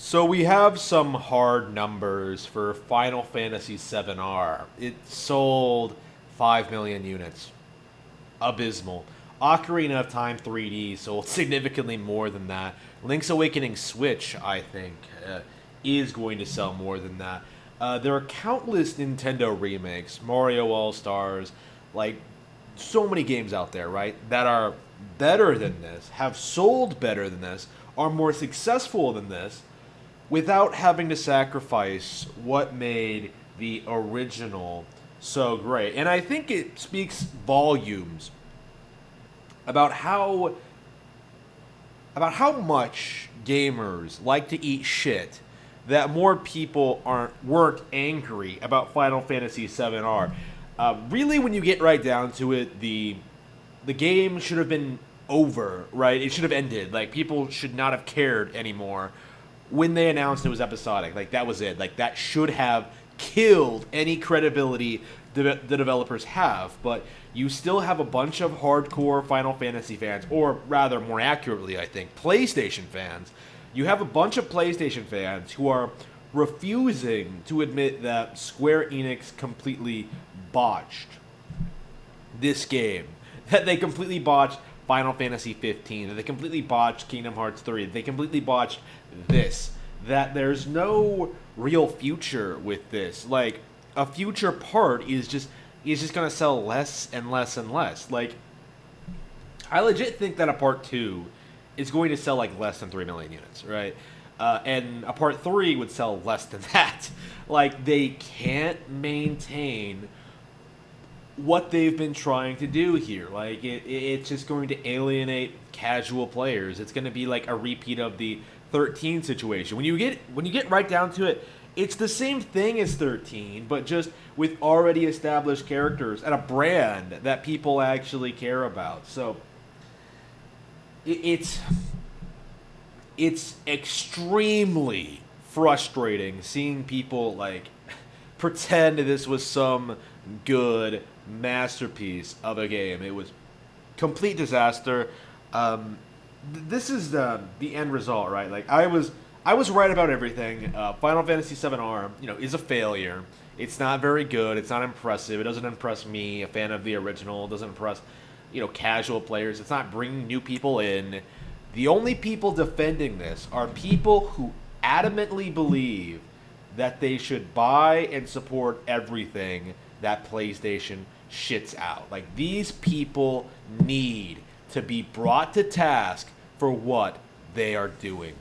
So we have some hard numbers for Final Fantasy VII R. It sold 5 million units. Abysmal. Ocarina of Time 3D sold significantly more than that. Link's Awakening Switch, I think, is going to sell more than that. There are countless Nintendo remakes, Mario All Stars, like so many games out there, right, that are better than this, have sold better than this, are more successful than this, without having to sacrifice what made the original so great. And I think it speaks volumes about how much gamers like to eat shit that more people weren't angry about Final Fantasy VII R. Really, when you get right down to it, the game should have been over, right? It should have ended. Like, people should not have cared anymore when they announced it was episodic. Like, that was it. Like, that should have killed any credibility the developers have. But you still have a bunch of hardcore Final Fantasy fans, or rather, more accurately, I think, PlayStation fans. You have a bunch of PlayStation fans who are refusing to admit that Square Enix completely botched this game. That they completely botched Final Fantasy 15, that they completely botched Kingdom Hearts 3, that they completely botched this, that there's no real future with this. Like, a future part is just going to sell less and less and less. Like, I legit think that a part 2 is going to sell like less than 3 million units, right? And a part 3 would sell less than that. Like, they can't maintain what they've been trying to do here. Like, it's just going to alienate casual players. It's going to be like a repeat of the 13 situation. When you get right down to it, it's the same thing as 13, but just with already established characters and a brand that people actually care about. So it's extremely frustrating seeing people like pretend this was some good masterpiece of a game. It was complete disaster. This is the end result, right? Like, I was right about everything. Final Fantasy VII R, is a failure. It's not very good. It's not impressive. It doesn't impress me, a fan of the original. It doesn't impress, casual players. It's not bringing new people in. The only people defending this are people who adamantly believe that they should buy and support everything that PlayStation shits out. Like, these people need to be brought to task for what they are doing.